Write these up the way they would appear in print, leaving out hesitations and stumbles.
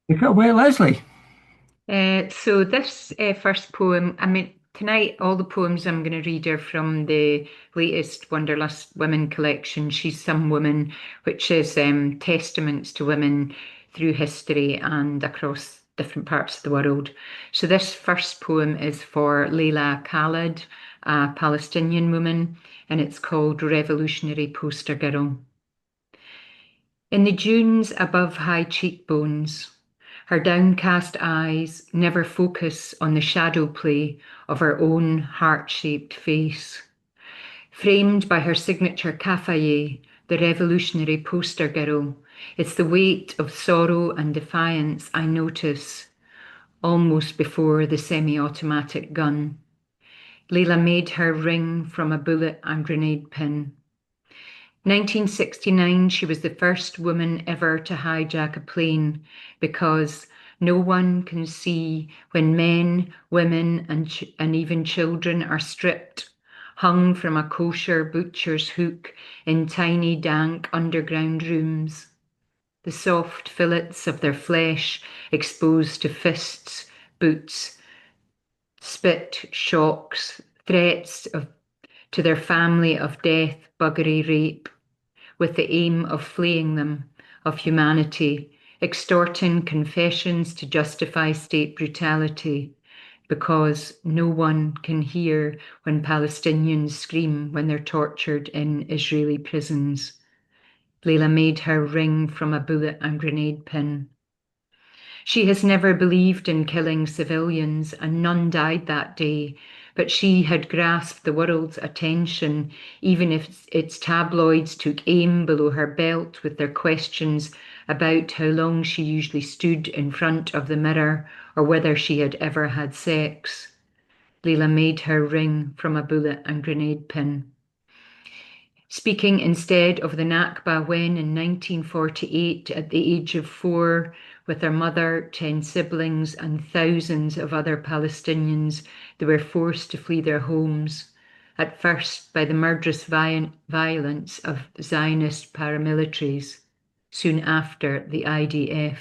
Take it away, Lesley. So this first poem, tonight all the poems I'm going to read are from the latest Wanderlust Women collection, She's Some Woman, which is testaments to women through history and across different parts of the world. So this first poem is for Leila Khaled, a Palestinian woman, and it's called Revolutionary Poster Girl. In the dunes above high cheekbones, her downcast eyes never focus on the shadow play of her own heart-shaped face. Framed by her signature cafeye, the revolutionary poster girl, it's the weight of sorrow and defiance I notice almost before the semi-automatic gun. Leila made her ring from a bullet and grenade pin. 1969, she was the first woman ever to hijack a plane because no one can see when men, women, and even children are stripped, hung from a kosher butcher's hook in tiny, dank underground rooms. The soft fillets of their flesh exposed to fists, boots, spit, shocks, to their family of death, buggery, rape with the aim of flaying them, of humanity, extorting confessions to justify state brutality, because no one can hear when Palestinians scream when they're tortured in Israeli prisons. Leila made her ring from a bullet and grenade pin. She has never believed in killing civilians, and none died that day, but she had grasped the world's attention, even if its tabloids took aim below her belt with their questions about how long she usually stood in front of the mirror or whether she had ever had sex. Leila made her ring from a bullet and grenade pin. Speaking instead of the Nakba when in 1948, at the age of 4, with her mother, 10 siblings, and thousands of other Palestinians, they were forced to flee their homes, at first by the murderous violence of Zionist paramilitaries, soon after the IDF.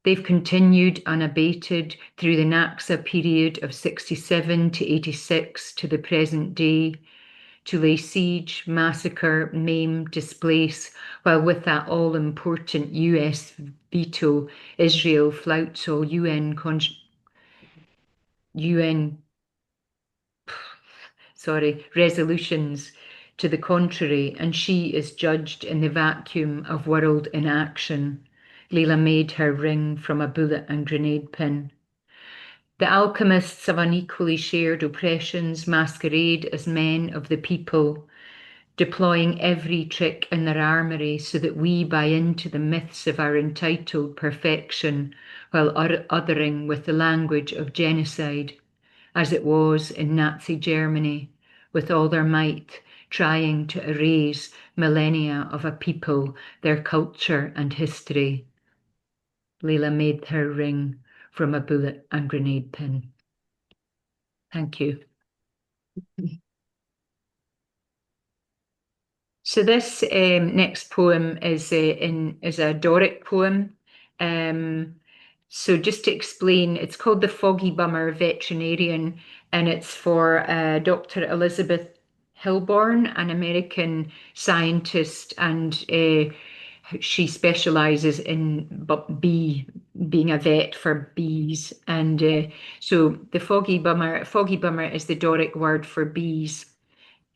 They've continued unabated through the Nakba period of 67 to 86 to the present day, to lay siege, massacre, maim, displace, while with that all-important US veto, Israel flouts all UN, resolutions to the contrary, and she is judged in the vacuum of world inaction. Leila made her ring from a bullet and grenade pin. The alchemists of unequally shared oppressions masquerade as men of the people, deploying every trick in their armory so that we buy into the myths of our entitled perfection while othering with the language of genocide, as it was in Nazi Germany, with all their might, trying to erase millennia of a people, their culture and history. Leila made her ring from a bullet and grenade pin. Thank you. So this next poem is a Doric poem. Um, so just to explain, it's called The Foggy Bummer Veterinarian, and it's for Dr. Elizabeth Hilborn, an American scientist, and she specializes in being a vet for bees. And so the Foggy Bummer is the Doric word for bees.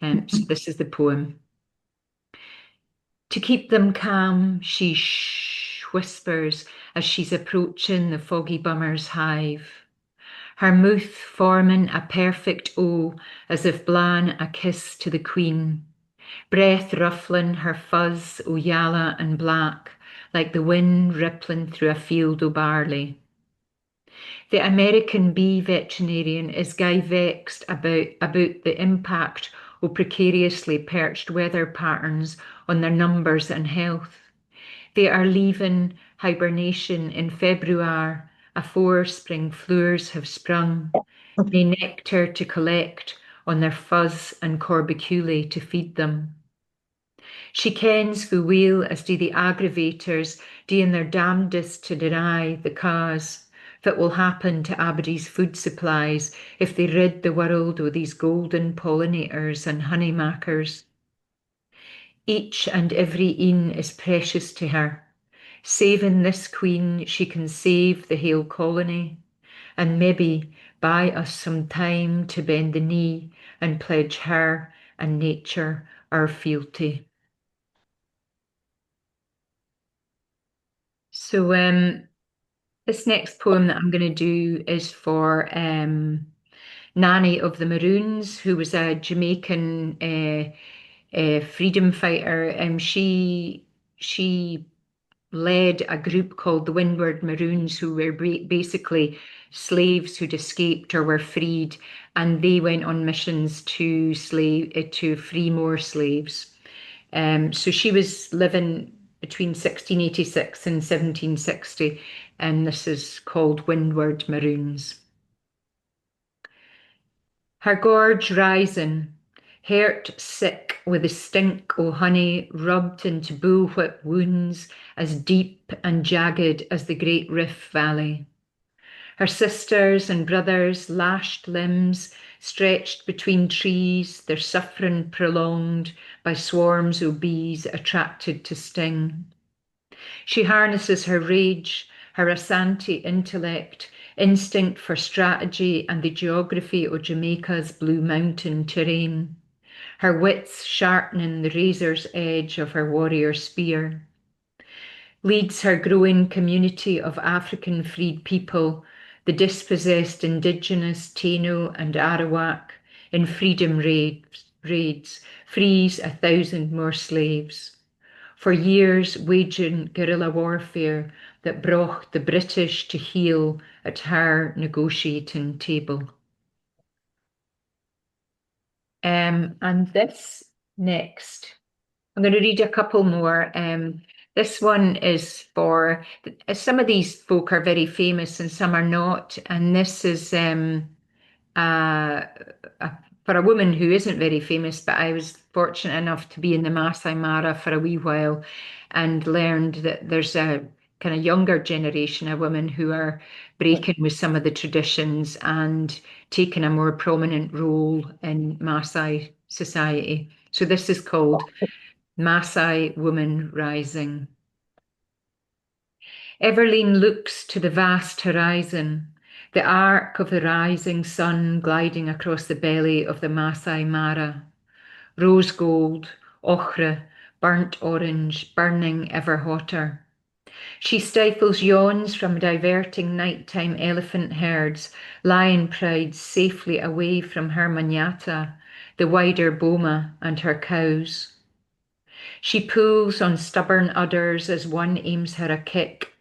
So this is the poem. To keep them calm, she whispers as she's approaching the foggy bummer's hive, her mouth forming a perfect O, as if blan a kiss to the queen, breath ruffling her fuzz o' yalla and black, like the wind rippling through a field o' barley. The American bee veterinarian is guy vexed about the impact of precariously perched weather patterns on their numbers and health. They are leaving hibernation in February, afore spring flowers have sprung, nae nectar to collect on their fuzz and corbiculae to feed them. She kens fu weel as do the aggravators doing their damnedest to deny the cause that will happen to Aberdeen's food supplies if they rid the world o' these golden pollinators and honeymakers. Each and every een is precious to her. Saving this queen, she can save the hale colony, and maybe buy us some time to bend the knee and pledge her and nature our fealty. So this next poem that I'm going to do is for Nanny of the Maroons, who was a Jamaican freedom fighter. She led a group called the Windward Maroons, who were basically slaves who'd escaped or were freed, and they went on missions to free more slaves. So she was living between 1686 and 1760, and this is called Windward Maroons. Her gorge rising, heart sick with the stink o' honey rubbed into bullwhip wounds as deep and jagged as the great Rift Valley. Her sisters and brothers' lashed limbs stretched between trees, their suffering prolonged by swarms o' bees attracted to sting. She harnesses her rage, her Asante intellect, instinct for strategy and the geography of Jamaica's Blue Mountain terrain, her wits sharpening the razor's edge of her warrior spear. Leads her growing community of African freed people, the dispossessed indigenous Taino and Arawak, in freedom raids, frees 1,000 more slaves. For years waging guerrilla warfare that brought the British to heel at her negotiating table. And this next, I'm going to read a couple more. This one is for some of these folk are very famous and some are not. And this is uh, for a woman who isn't very famous, but I was fortunate enough to be in the Masai Mara for a wee while and learned that there's a kind of younger generation of women who are breaking with some of the traditions and taking a more prominent role in Maasai society. So this is called Maasai Woman Rising. Everleen looks to the vast horizon, the arc of the rising sun gliding across the belly of the Masai Mara, rose gold, ochre, burnt orange, burning ever hotter. She stifles yawns from diverting nighttime elephant herds, lion prides safely away from her manyatta, the wider boma, and her cows. She pulls on stubborn udders as one aims her a kick.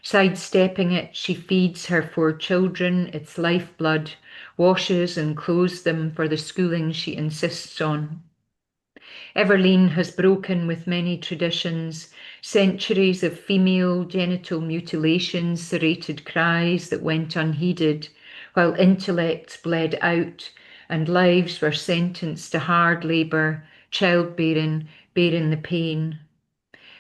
Sidestepping it, she feeds her 4 children its lifeblood, washes and clothes them for the schooling she insists on. Everleen has broken with many traditions, centuries of female genital mutilations, serrated cries that went unheeded, while intellects bled out and lives were sentenced to hard labour, childbearing, bearing the pain.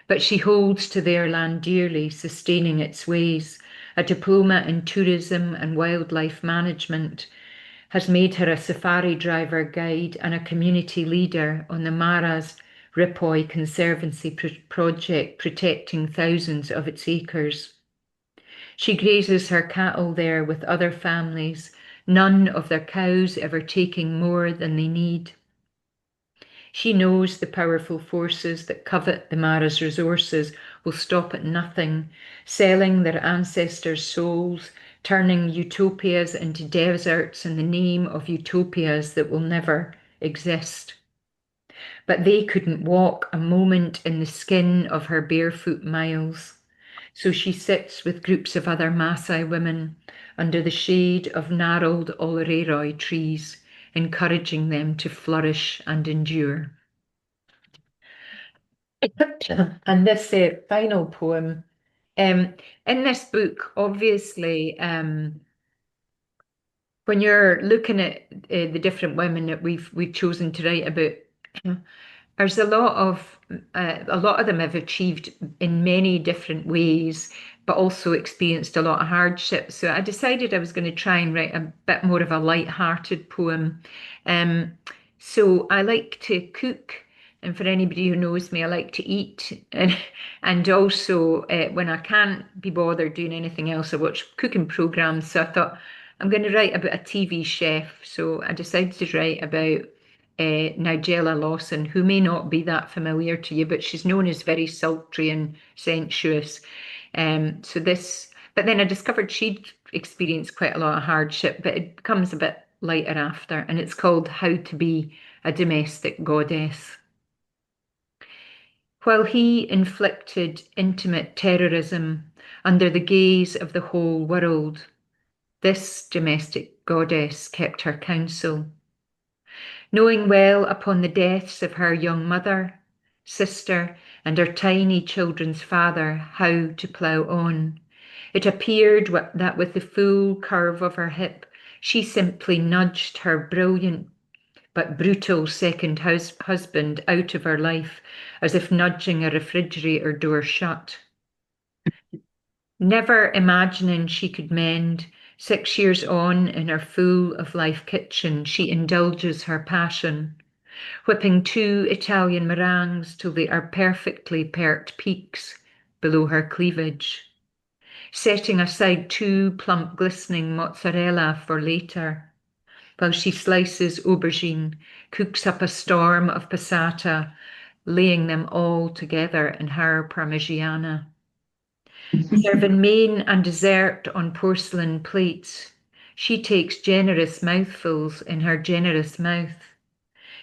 But she holds to their land dearly, sustaining its ways. A diploma in tourism and wildlife management has made her a safari driver guide and a community leader on the Mara's Ripoy Conservancy project, protecting thousands of its acres. She grazes her cattle there with other families, none of their cows ever taking more than they need. She knows the powerful forces that covet the Mara's resources will stop at nothing, selling their ancestors' souls, turning utopias into deserts in the name of utopias that will never exist. But they couldn't walk a moment in the skin of her barefoot miles. So she sits with groups of other Maasai women under the shade of gnarled Oloreroi trees, encouraging them to flourish and endure. And this final poem, in this book, obviously, when you're looking at the different women that we've chosen to write about, There's a lot of them have achieved in many different ways, but also experienced a lot of hardship. So I decided I was going to try and write a bit more of a light-hearted poem. Um, so I like to cook, and for anybody who knows me, I like to eat, and also when I can't be bothered doing anything else, I watch cooking programs. So I thought I'm going to write about a TV chef. So I decided to write about Nigella Lawson, who may not be that familiar to you, but she's known as very sultry and sensuous. But then I discovered she'd experienced quite a lot of hardship, but it becomes a bit lighter after, and it's called How to Be a Domestic Goddess. While he inflicted intimate terrorism under the gaze of the whole world, this domestic goddess kept her counsel. Knowing well upon the deaths of her young mother, sister, and her tiny children's father how to plough on, it appeared that with the full curve of her hip, she simply nudged her brilliant but brutal second husband out of her life, as if nudging a refrigerator door shut. Never imagining she could mend, 6 years on in her full of life kitchen, she indulges her passion, whipping two Italian meringues till they are perfectly perked peaks below her cleavage, setting aside two plump glistening mozzarella for later, while she slices aubergine, cooks up a storm of passata, laying them all together in her parmigiana. Serving main and dessert on porcelain plates, she takes generous mouthfuls in her generous mouth,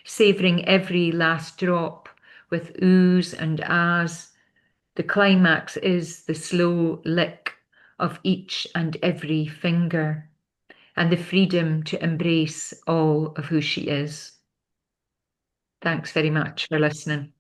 savouring every last drop with oohs and ahs. The climax is the slow lick of each and every finger, and the freedom to embrace all of who she is. Thanks very much for listening.